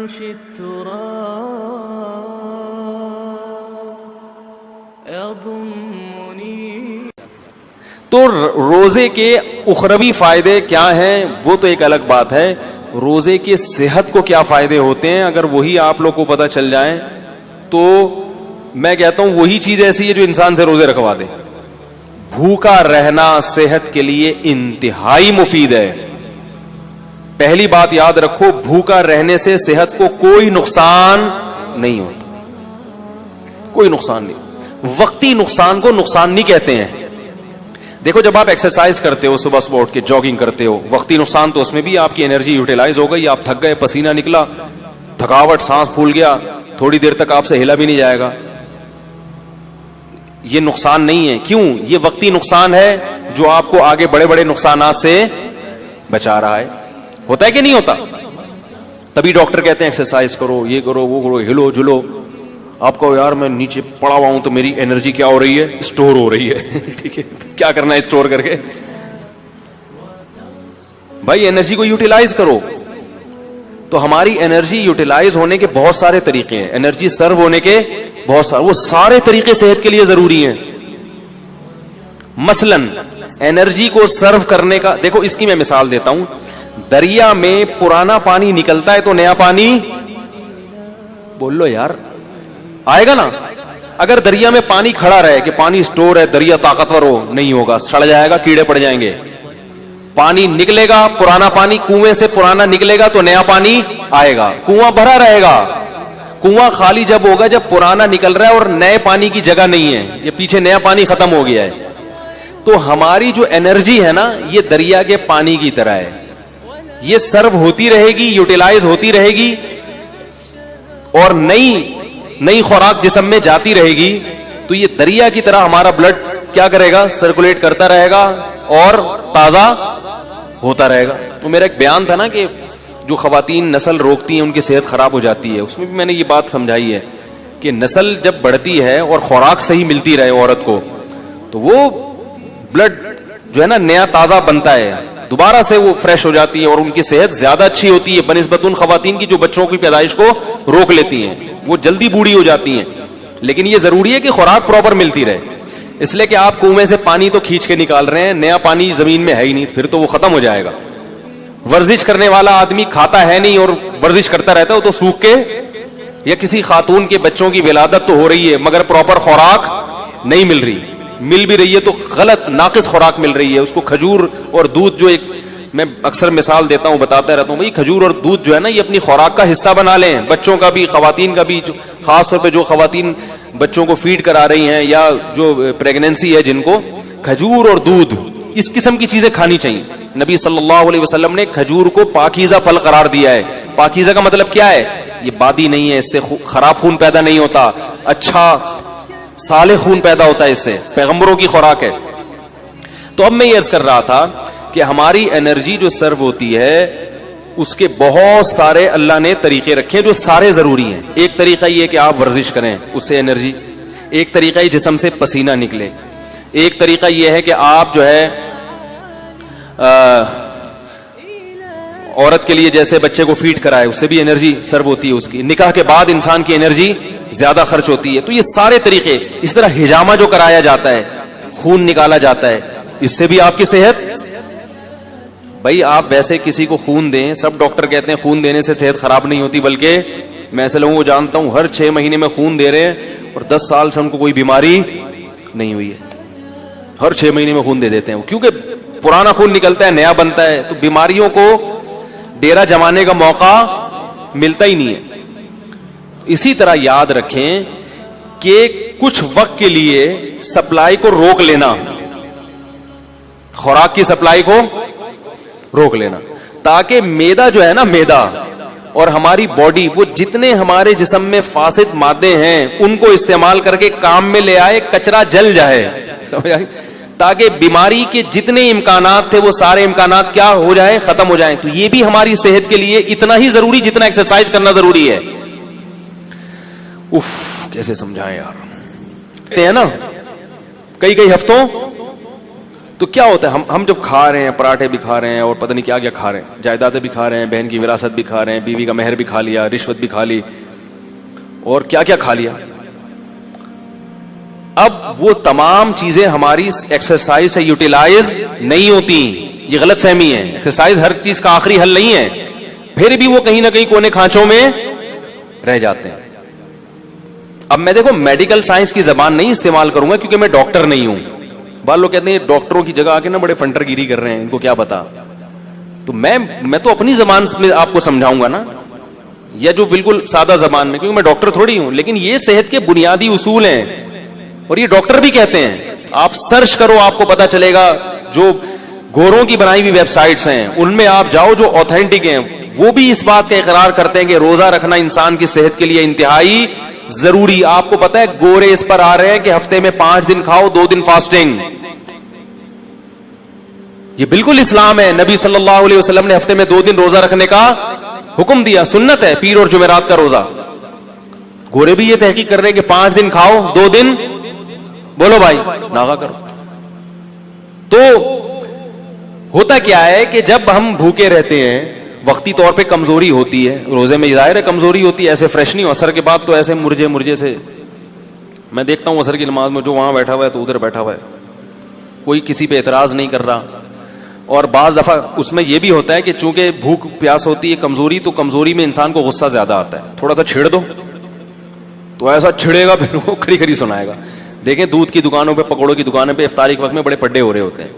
فرش التراب يضمني. تو روزے کے اخروی فائدے کیا ہیں وہ تو ایک الگ بات ہے. روزے کی صحت کو کیا فائدے ہوتے ہیں اگر وہی آپ لوگ کو پتہ چل جائیں تو میں کہتا ہوں وہی چیز ایسی ہے جو انسان سے روزے رکھوا دے. بھوکا رہنا صحت کے لیے انتہائی مفید ہے. پہلی بات یاد رکھو, بھوکا رہنے سے صحت کو کوئی نقصان نہیں ہوتا, کوئی نقصان نہیں. وقتی نقصان کو نقصان نہیں کہتے ہیں. دیکھو جب آپ ایکسرسائز کرتے ہو, صبح صبح اٹھ کے جاگنگ کرتے ہو, وقتی نقصان تو اس میں بھی آپ کی انرجی یوٹیلائز ہو گئی, آپ تھک گئے, پسینہ نکلا, تھکاوٹ, سانس پھول گیا, تھوڑی دیر تک آپ سے ہلا بھی نہیں جائے گا. یہ نقصان نہیں ہے. کیوں؟ یہ وقتی نقصان ہے جو آپ کو آگے بڑے بڑے نقصانات سے بچا رہا ہے. ہوتا ہے کہ نہیں ہوتا؟ تبھی ڈاکٹر کہتے ہیں ایکسرسائز کرو, یہ کرو, وہ کرو, ہلو جلو. آپ کو یار میں نیچے پڑا ہوا ہوں تو میری انرجی کیا ہو رہی ہے؟ اسٹور ہو رہی ہے. ٹھیک ہے, کیا کرنا ہے اسٹور کر کے؟ بھائی انرجی کو یوٹیلائز کرو. تو ہماری انرجی یوٹیلائز ہونے کے بہت سارے طریقے ہیں, انرجی سرو ہونے کے بہت سارے, وہ سارے طریقے صحت کے لیے ضروری ہیں. مثلا انرجی کو سرو کرنے کا, دیکھو اس کی میں مثال دیتا ہوں. دریا میں پرانا پانی نکلتا ہے تو نیا پانی, بول لو یار, آئے گا نا. اگر دریا میں پانی کھڑا رہے کہ پانی سٹور ہے, دریا طاقتور ہو, نہیں ہوگا, سڑ جائے گا, کیڑے پڑ جائیں گے. پانی نکلے گا, پرانا پانی کنویں سے پرانا نکلے گا تو نیا پانی آئے گا. کنواں بھرا رہے گا. کنواں خالی جب ہوگا جب پرانا نکل رہا ہے اور نئے پانی کی جگہ نہیں ہے, یہ پیچھے نیا پانی ختم ہو گیا ہے. تو ہماری جو انرجی ہے نا, یہ دریا کے پانی کی طرح ہے. یہ سرو ہوتی رہے گی, یوٹیلائز ہوتی رہے گی, اور نئی خوراک جسم میں جاتی رہے گی. تو یہ دریا کی طرح ہمارا بلڈ کیا کرے گا؟ سرکولیٹ کرتا رہے گا اور تازہ ہوتا رہے گا. تو میرا ایک بیان تھا نا کہ جو خواتین نسل روکتی ہیں ان کی صحت خراب ہو جاتی ہے, اس میں بھی میں نے یہ بات سمجھائی ہے کہ نسل جب بڑھتی ہے اور خوراک صحیح ملتی رہے عورت کو, تو وہ بلڈ جو ہے نا نیا تازہ بنتا ہے, دوبارہ سے وہ فریش ہو جاتی ہے اور ان کی صحت زیادہ اچھی ہوتی ہے بنسبت ان خواتین کی جو بچوں کی پیدائش کو روک لیتی ہیں. وہ جلدی بوڑھی ہو جاتی ہیں. لیکن یہ ضروری ہے کہ خوراک پراپر ملتی رہے. اس لیے کہ آپ کنویں سے پانی تو کھینچ کے نکال رہے ہیں, نیا پانی زمین میں ہے ہی نہیں, پھر تو وہ ختم ہو جائے گا. ورزش کرنے والا آدمی کھاتا ہے نہیں اور ورزش کرتا رہتا ہے, وہ تو سوکھ کے, یا کسی خاتون کے بچوں کی ولادت تو ہو رہی ہے مگر پراپر خوراک نہیں مل رہی, مل بھی رہی ہے تو غلط ناقص خوراک مل رہی ہے. اس کو کھجور اور دودھ, جو ایک میں اکثر مثال دیتا ہوں, بتاتا رہتا ہوں, بھائی کھجور اور دودھ جو ہے نا یہ اپنی خوراک کا حصہ بنا لیں, بچوں کا بھی, خواتین کا بھی. خاص طور پہ جو خواتین بچوں کو فیڈ کرا رہی ہیں یا جو پریگننسی ہے جن کو, کھجور اور دودھ اس قسم کی چیزیں کھانی چاہیے. نبی صلی اللہ علیہ وسلم نے کھجور کو پاکیزہ پھل قرار دیا ہے. پاکیزہ کا مطلب کیا ہے؟ یہ بادی نہیں ہے, اس سے خراب خون پیدا نہیں ہوتا, اچھا صالح خون پیدا ہوتا ہے اس سے, پیغمبروں کی خوراک ہے. تو اب میں یہ عرض کر رہا تھا کہ ہماری انرجی جو سرو ہوتی ہے اس کے بہت سارے اللہ نے طریقے رکھے جو سارے ضروری ہیں. ایک طریقہ یہ کہ آپ ورزش کریں, اس سے انرجی. ایک طریقہ یہ جسم سے پسینہ نکلے. ایک طریقہ یہ ہے کہ آپ جو ہے عورت کے لیے جیسے بچے کو فیڈ کرائے, اس سے بھی انرجی سرو ہوتی ہے اس کی. نکاح کے بعد انسان کی انرجی زیادہ خرچ ہوتی ہے. تو یہ سارے طریقے. اس طرح حجامہ جو کرایا جاتا ہے, خون نکالا جاتا ہے, اس سے بھی آپ کی صحت. بھائی آپ ویسے کسی کو خون دیں, سب ڈاکٹر کہتے ہیں خون دینے سے صحت خراب نہیں ہوتی, بلکہ میں ایسے لوگوں کو جانتا ہوں ہر 6 مہینے میں خون دے رہے ہیں اور 10 سال سے ان کو کوئی بیماری نہیں ہوئی ہے. ہر 6 مہینے میں خون دے دیتے ہیں, کیونکہ پرانا خون نکلتا ہے, نیا بنتا ہے, تو بیماریوں کو ڈیرا جمانے کا موقع ملتا ہی نہیں ہے. اسی طرح یاد رکھیں کہ کچھ وقت کے لیے سپلائی کو روک لینا, خوراک کی سپلائی کو روک لینا, تاکہ میدا جو ہے نا, میدا اور ہماری باڈی, وہ جتنے ہمارے جسم میں فاسد مادے ہیں ان کو استعمال کر کے کام میں لے آئے, کچرا جل جائے, سمجھ آئی, تاکہ بیماری کے جتنے امکانات تھے وہ سارے امکانات کیا ہو جائیں, ختم ہو جائیں. تو یہ بھی ہماری صحت کے لیے اتنا ہی ضروری جتنا ایکسرسائز کرنا ضروری ہے. کیسے سمجھائیں یار, ہے نا, کئی ہفتوں تو کیا ہوتا ہے, ہم جب کھا رہے ہیں, پراٹھے بھی کھا رہے ہیں اور پتہ نہیں کیا کیا کھا رہے ہیں, جائیدادیں بھی کھا رہے ہیں, بہن کی وراثت بھی کھا رہے ہیں, بیوی کا مہر بھی کھا لیا, رشوت بھی کھا لی, اور کیا کیا کھا لیا. اب وہ تمام چیزیں ہماری ایکسرسائز سے یوٹیلائز نہیں ہوتی. یہ غلط فہمی ہے. ایکسرسائز ہر چیز کا آخری حل نہیں ہے, پھر بھی وہ کہیں نہ کہیں کونے کھانچوں میں رہ جاتے ہیں. اب میں دیکھو میڈیکل سائنس کی زبان نہیں استعمال کروں گا کیونکہ میں ڈاکٹر نہیں ہوں. بعض لوگ کہتے ہیں ڈاکٹروں کی جگہ آ کے نا بڑے فنٹر گیری کر رہے ہیں, ان کو کیا پتا. تو میں تو اپنی زبان میں آپ کو سمجھاؤں گا نا, یا جو بالکل سادہ زبان میں, کیونکہ میں ڈاکٹر تھوڑی ہوں. لیکن یہ صحت کے بنیادی اصول ہیں اور یہ ڈاکٹر بھی کہتے ہیں. آپ سرچ کرو, آپ کو پتا چلے گا. جو گوروں کی بنائی ہوئی ویب سائٹس ہیں ان میں آپ جاؤ جو اوتھینٹک ہیں, وہ بھی اس بات کا اقرار کرتے ہیں کہ روزہ رکھنا انسان کی صحت کے لیے انتہائی ضروری. آپ کو پتا ہے گورے اس پر آ رہے ہیں کہ ہفتے میں 5 دن کھاؤ, 2 دن فاسٹنگ. یہ بالکل اسلام ہے. نبی صلی اللہ علیہ وسلم نے ہفتے میں 2 دن روزہ رکھنے کا حکم دیا, سنت ہے, پیر اور جمعرات کا روزہ. گورے بھی یہ تحقیق کر رہے ہیں کہ 5 دن کھاؤ, 2 دن بولو بھائی ناغا کرو. تو ہوتا کیا ہے کہ جب ہم بھوکے رہتے ہیں, وقتی طور پہ کمزوری ہوتی ہے, روزے میں ظاہر ہے کمزوری ہوتی ہے, ایسے فریش نہیں ہو. اثر کے بعد تو ایسے مرجے سے میں دیکھتا ہوں اثر کی نماز میں جو وہاں بیٹھا ہوا ہے تو ادھر بیٹھا ہوا ہے, کوئی کسی پہ اعتراض نہیں کر رہا. اور بعض دفعہ اس میں یہ بھی ہوتا ہے کہ چونکہ بھوک پیاس ہوتی ہے, کمزوری, تو کمزوری میں انسان کو غصہ زیادہ آتا ہے. تھوڑا سا چھیڑ دو تو ایسا چھڑے گا پھر وہ کھری کھری سنائے گا. دیکھیں دودھ کی دکانوں پہ, پکوڑوں کی دکانوں پہ افطاری کے وقت میں بڑے پڈے ہو رہے ہوتے ہیں.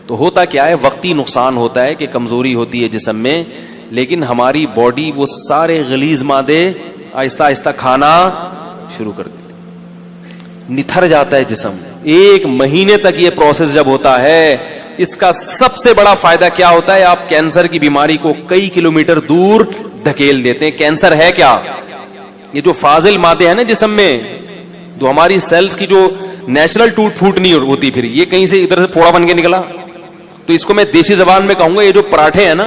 تو ہوتا کیا ہے, وقتی نقصان ہوتا ہے کہ کمزوری ہوتی ہے جسم میں, لیکن ہماری باڈی وہ سارے غلیظ مادے آہستہ آہستہ کھانا شروع کر دیتی, نتھر جاتا ہے جسم. 1 مہینے تک یہ پروسیس جب ہوتا ہے, اس کا سب سے بڑا فائدہ کیا ہوتا ہے, آپ کینسر کی بیماری کو کئی کلومیٹر دور دھکیل دیتے ہیں. کینسر ہے کیا, یہ جو فاضل مادے ہیں نا جسم میں, جو ہماری سیلز کی جو نیچرل ٹوٹ پھوٹ نہیں ہوتی, پھر یہ کہیں سے ادھر سے پھوڑا بن کے نکلا. تو اس کو میں دیسی زبان میں کہوں گا, یہ جو پراٹھے ہیں نا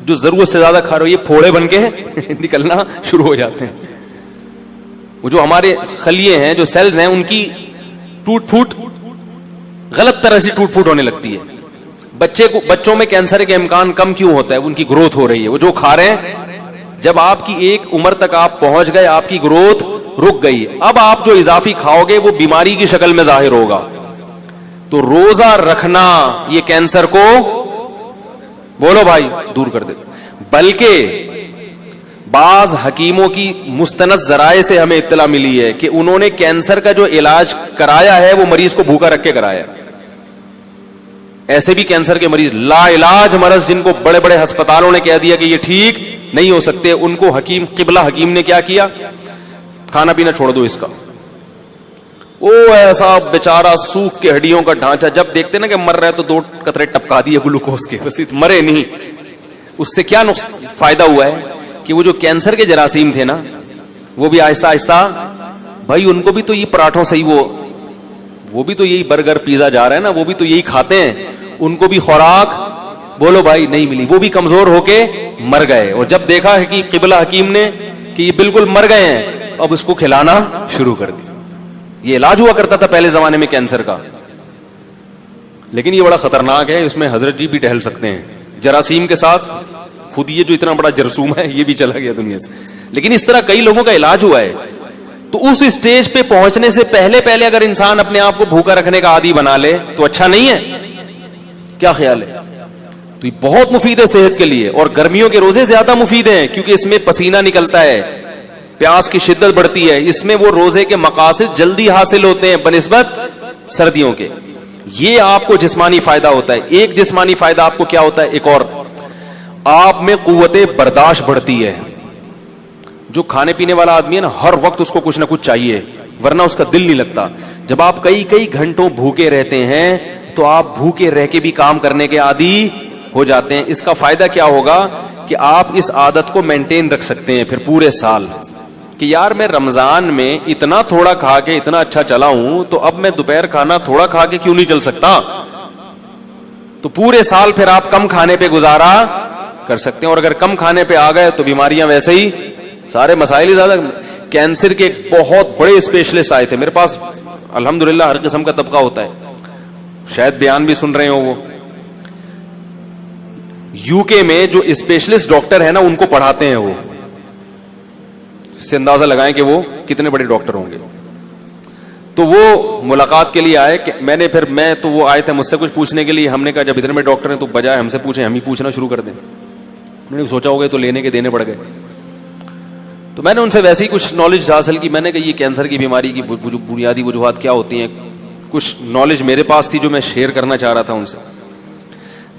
جو ضرورت سے زیادہ کھا رہے ہو, یہ پھوڑے بن کے نکلنا شروع ہو جاتے ہیں. وہ جو ہمارے خلیے ہیں, جو سیلز ہیں, ان کی ٹوٹ پھوٹ غلط طرح سے ٹوٹ پھوٹ ہونے لگتی ہے. بچوں میں کینسر کے امکان کم کیوں ہوتا ہے, ان کی گروتھ ہو رہی ہے. وہ جو کھا رہے ہیں, جب آپ کی ایک عمر تک آپ پہنچ گئے, آپ کی گروتھ رک گئی. اب آپ جو اضافی کھاؤ گے وہ بیماری کی شکل میں ظاہر ہوگا. تو روزہ رکھنا یہ کینسر کو بولو بھائی دور کر دے. بلکہ بعض حکیموں کی مستند ذرائع سے ہمیں اطلاع ملی ہے کہ انہوں نے کینسر کا جو علاج کرایا ہے وہ مریض کو بھوکا رکھ کے کرایا. ایسے بھی کینسر کے مریض لا علاج مرض, جن کو بڑے بڑے ہسپتالوں نے کہہ دیا کہ یہ ٹھیک نہیں ہو سکتے, ان کو قبلہ حکیم نے کیا کیا, کھانا پینا چھوڑ دو اس کا. وہ ایسا بیچارہ سوکھ کے ہڈیوں کا ڈھانچہ, جب دیکھتے نا کہ مر رہا ہے تو 2 قطرے ٹپکا دیے گلوکوز کے, بس مرے نہیں. اس سے کیا فائدہ ہوا ہے کہ وہ جو کینسر کے جراثیم تھے نا, وہ بھی آہستہ آہستہ, بھائی ان کو بھی تو یہ پراٹھوں سے ہی وہ بھی تو یہی برگر پیزا جا رہا ہے نا, وہ بھی تو یہی کھاتے ہیں, ان کو بھی خوراک بولو بھائی نہیں ملی, وہ بھی کمزور ہو کے مر گئے. اور جب دیکھا ہے کہ قبلہ حکیم نے کہ یہ بالکل مر گئے ہیں, اب اس کو کھلانا شروع کر دیا. یہ علاج ہوا کرتا تھا پہلے زمانے میں کینسر کا, لیکن یہ بڑا خطرناک ہے. اس میں حضرت جی بھی ٹہل سکتے ہیں جراثیم کے ساتھ. خود یہ جو اتنا بڑا جرثوم ہے یہ بھی چلا گیا دنیا سے, لیکن اس طرح کئی لوگوں کا علاج ہوا ہے. تو اس اسٹیج پہ پہنچنے سے پہلے اگر انسان اپنے آپ کو بھوکا رکھنے کا عادی بنا لے تو اچھا نہیں ہے. کیا خیال ہے؟ تو یہ بہت مفید ہے صحت کے لیے. اور گرمیوں کے روزے زیادہ مفید ہیں کیونکہ اس میں پسینہ نکلتا ہے, پیاس کی شدت بڑھتی ہے, اس میں وہ روزے کے مقاصد جلدی حاصل ہوتے ہیں بنسبت سردیوں کے. یہ آپ کو جسمانی فائدہ ہوتا ہے. ایک جسمانی فائدہ آپ کو کیا ہوتا ہے, ایک اور, آپ میں قوت برداشت بڑھتی ہے. جو کھانے پینے والا آدمی ہے نا, ہر وقت اس کو کچھ نہ کچھ چاہیے, ورنہ اس کا دل نہیں لگتا. جب آپ کئی گھنٹوں بھوکے رہتے ہیں تو آپ بھوکے رہ کے بھی کام کرنے کے عادی ہو جاتے ہیں. اس کا فائدہ کیا ہوگا کہ آپ اس عادت کو مینٹین رکھ سکتے ہیں پھر پورے سال, کہ یار میں رمضان میں اتنا تھوڑا کھا کے اتنا اچھا چلا ہوں, تو اب میں دوپہر کھانا تھوڑا کھا کے کیوں نہیں چل سکتا. تو پورے سال پھر آپ کم کھانے پہ گزارا کر سکتے ہیں. اور اگر کم کھانے پہ آ گئے تو بیماریاں ویسے ہی, سارے مسائل ہی زیادہ. کینسر کے بہت بڑے اسپیشلسٹ آئے تھے میرے پاس, الحمدللہ ہر قسم کا طبقہ ہوتا ہے. شاید بیان بھی سن رہے ہو. وہ یوکے میں جو اسپیشلسٹ ڈاکٹر ہیں نا ان کو پڑھاتے ہیں وہ, اس سے اندازہ لگائیں کہ وہ کتنے بڑے ڈاکٹر ہوں گے. تو وہ ملاقات کے لیے آئے کہ میں تو وہ آئے تھے مجھ سے کچھ پوچھنے کے لیے. ہم نے کہا جب اتنے بڑے ڈاکٹر ہیں تو بجائے ہم سے پوچھیں ہم ہی پوچھنا شروع کر دیں. انہوں نے سوچا ہوگا تو لینے کے دینے پڑ گئے. تو میں نے ان سے ویسے ہی کچھ نالج حاصل کی. میں نے کہا یہ کینسر کی بیماری کی بنیادی وجوہات کیا ہوتی ہیں, کچھ نالج میرے پاس تھی جو میں شیئر کرنا چاہ رہا تھا ان سے.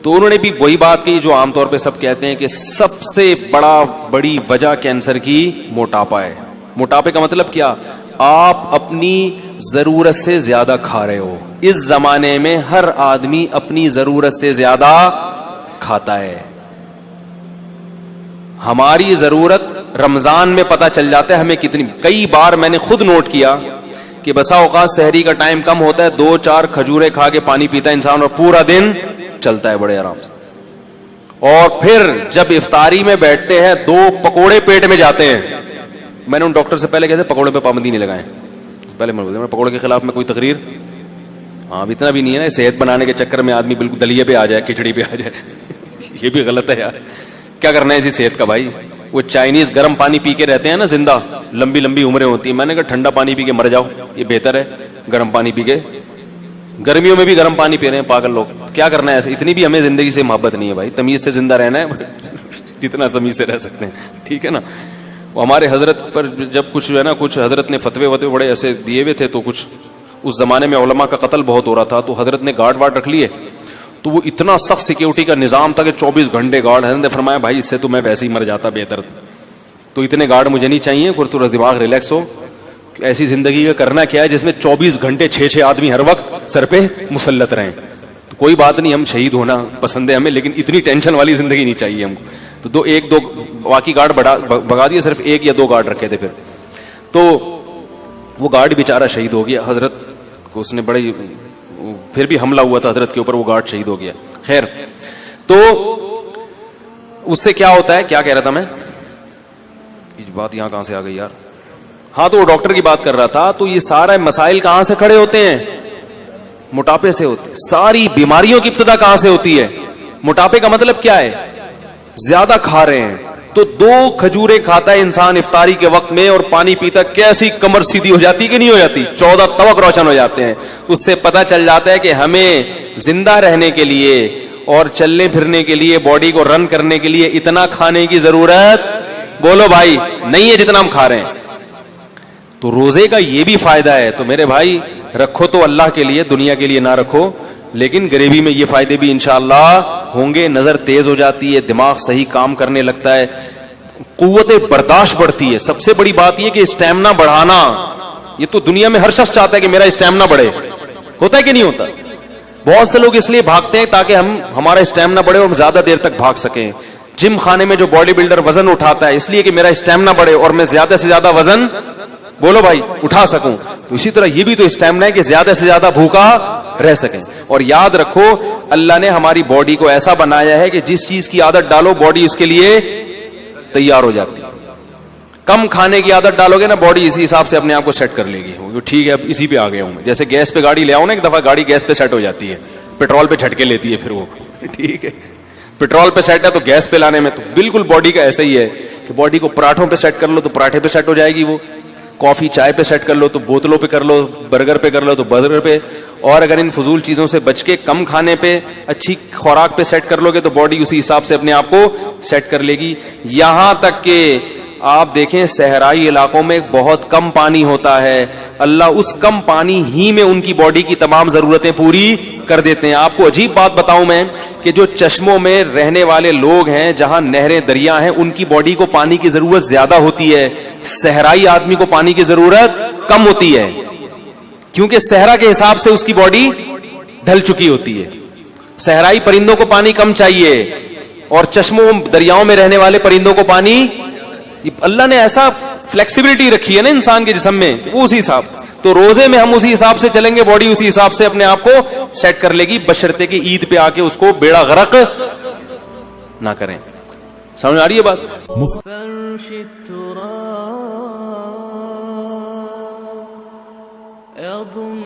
تو انہوں نے بھی وہی بات کی جو عام طور پہ سب کہتے ہیں کہ سب سے بڑی وجہ کینسر کی موٹاپا ہے. موٹاپے کا مطلب کیا؟ آپ اپنی ضرورت سے زیادہ کھا رہے ہو. اس زمانے میں ہر آدمی اپنی ضرورت سے زیادہ کھاتا ہے. ہماری ضرورت رمضان میں پتہ چل جاتا ہے ہمیں کتنی. کئی بار میں نے خود نوٹ کیا کہ بسا اوقات سحری کا ٹائم کم ہوتا ہے, 2-4 کھجورے کھا کے پانی پیتا ہے انسان اور پورا دن چلتا ہے بڑے آرام سے. اور پھر جب افطاری میں بیٹھتے ہیں 2 پکوڑے پیٹ میں جاتے ہیں. میں نے ان ڈاکٹر سے پہلے کہتے پکوڑے پہ پابندی نہیں لگائیں. پہلے میں بولتا پکوڑے کے خلاف میں کوئی تقریر اب اتنا بھی نہیں ہے نا, صحت بنانے کے چکر میں آدمی بالکل دلیے پہ آ جائے, کھچڑی پہ آ جائے. یہ بھی غلط ہے یار. کیا کرنا ہے اسی صحت کا بھائی. وہ چائنیز گرم پانی پی کے رہتے ہیں نا زندہ, لمبی لمبی عمریں ہوتی ہیں. میں نے کہا ٹھنڈا پانی پی کے مر جاؤ, یہ بہتر ہے گرم پانی پی کے. گرمیوں میں بھی گرم پانی پی رہے ہیں پاگل لوگ. کیا کرنا ہے ایسے؟ اتنی بھی ہمیں زندگی سے محبت نہیں ہے بھائی. تمیز سے زندہ رہنا ہے جتنا تمیز سے رہ سکتے ہیں, ٹھیک ہے نا. وہ ہمارے حضرت پر جب کچھ ہے نا, کچھ حضرت نے فتوے بڑے ایسے دیے ہوئے تھے, تو کچھ اس زمانے میں علماء کا قتل بہت ہو رہا تھا, تو حضرت نے گارڈ وارڈ رکھ لیے. تو وہ اتنا سخت سیکیورٹی کا نظام تھا کہ 24 گھنٹے گارڈ. حضرت نے فرمایا بھائی اس سے تو میں ویسے ہی مر جاتا بہتر, تو اتنے گارڈ مجھے نہیں چاہیے. تھوڑا دماغ ریلیکس ہو. ایسی زندگی کا کرنا کیا ہے جس میں 24 گھنٹے 6 آدمی ہر وقت سر پہ مسلط رہیں. تو کوئی بات نہیں, ہم شہید ہونا پسند ہے ہمیں, لیکن اتنی ٹینشن والی زندگی نہیں چاہیے ہم کو. تو 1-2 باقی گارڈ بگا دیے, صرف 1 یا 2 گارڈ رکھے تھے. پھر تو وہ گارڈ بیچارہ شہید ہو گیا. حضرت کو اس نے بڑی, پھر بھی حملہ ہوا تھا حضرت کے اوپر, وہ گارڈ شہید ہو گیا. خیر, تو اس سے کیا ہوتا ہے, کیا کہہ رہا تھا میں, بات یہاں کہاں سے آ گئی یار. ہاں, تو وہ ڈاکٹر کی بات کر رہا تھا. تو یہ سارے مسائل کہاں سے کھڑے ہوتے ہیں؟ موٹاپے سے ہوتے ہیں. ساری بیماریوں کی ابتدا کہاں سے ہوتی ہے؟ موٹاپے کا مطلب کیا ہے؟ زیادہ کھا رہے ہیں. تو 2 کھجورے کھاتا ہے انسان افطاری کے وقت میں اور پانی پیتا, کیسی کمر سیدھی ہو جاتی کہ نہیں ہو جاتی, 14 توق روشن ہو جاتے ہیں. اس سے پتہ چل جاتا ہے کہ ہمیں زندہ رہنے کے لیے اور چلنے پھرنے کے لیے, باڈی کو رن کرنے کے لیے اتنا کھانے کی ضرورت, بولو بھائی, نہیں ہے جتنا ہم کھا رہے ہیں. تو روزے کا یہ بھی فائدہ ہے. تو میرے بھائی رکھو تو اللہ کے لیے, دنیا کے لیے نہ رکھو, لیکن غریبی میں یہ فائدے بھی انشاءاللہ ہوں گے. نظر تیز ہو جاتی ہے, دماغ صحیح کام کرنے لگتا ہے, قوت برداشت بڑھتی ہے. سب سے بڑی بات یہ کہ اسٹیمنا بڑھانا, یہ تو دنیا میں ہر شخص چاہتا ہے کہ میرا اسٹیمنا بڑھے. ہوتا ہے کہ نہیں ہوتا؟ بہت سے لوگ اس لیے بھاگتے ہیں تاکہ ہمارا اسٹیمنا بڑھے اور ہم زیادہ دیر تک بھاگ سکیں. جم خانے میں جو باڈی بلڈر وزن اٹھاتا ہے اس لیے کہ میرا اسٹیمنا بڑھے اور میں زیادہ سے زیادہ وزن, بولو بھائی, اٹھا سکوں. تو اسی طرح یہ بھی تو اسٹیمنا ہے کہ زیادہ سے زیادہ بھوکا رہ سکیں. اور یاد رکھو اللہ نے ہماری باڈی کو ایسا بنایا ہے کہ جس چیز کی عادت ڈالو باڈی اس کے لیے تیار ہو جاتی ہے. کم کھانے کی عادت ڈالو گے نا, باڈی اسی حساب سے اپنے آپ کو سیٹ کر لے گی. ٹھیک ہے اب اسی پہ آ گیا ہوں میں. جیسے گیس پہ گاڑی لے آؤ نا, ایک دفعہ گاڑی گیس پہ سیٹ ہو جاتی ہے, پیٹرول پہ جھٹکے لیتی ہے پھر وہ, ٹھیک ہے. پیٹرول پہ سیٹ ہے تو گیس پہ لانے میں, تو بالکل باڈی کا ایسا ہی ہے کہ باڈی کو پراٹھوں پہ سیٹ کر لو تو پراٹھے پہ سیٹ ہو جائے گی وہ, کافی چائے پہ سیٹ کر لو تو بوتلوں پہ کر لو, برگر پہ کر لو تو برگر پہ. اور اگر ان فضول چیزوں سے بچ کے کم کھانے پہ, اچھی خوراک پہ سیٹ کر لو گے تو باڈی اسی حساب سے اپنے آپ کو سیٹ کر لے گی. یہاں تک کہ آپ دیکھیں صحرائی علاقوں میں بہت کم پانی ہوتا ہے, اللہ اس کم پانی ہی میں ان کی باڈی کی تمام ضرورتیں پوری کر دیتے ہیں. آپ کو عجیب بات بتاؤں میں کہ جو چشموں میں رہنے والے لوگ ہیں, جہاں نہریں دریا ہیں, ان کی باڈی کو پانی کی ضرورت زیادہ ہوتی ہے, صحرائی آدمی کو پانی کی ضرورت کم ہوتی ہے, کیونکہ صحرا کے حساب سے اس کی باڈی ڈھل چکی ہوتی ہے. صحرائی پرندوں کو پانی کم چاہیے اور چشموں دریاؤں میں رہنے والے پرندوں کو پانی, اللہ نے ایسا فلیکسیبلٹی رکھی ہے نا انسان کے جسم میں, وہ اسی حساب. تو روزے میں ہم اسی حساب سے چلیں گے, باڈی اسی حساب سے اپنے آپ کو سیٹ کر لے گی, بشرطے کہ عید پہ آ کے اس کو بیڑا غرق نہ کریں. سمجھ آ رہی ہے بات؟ فرش التراب يضم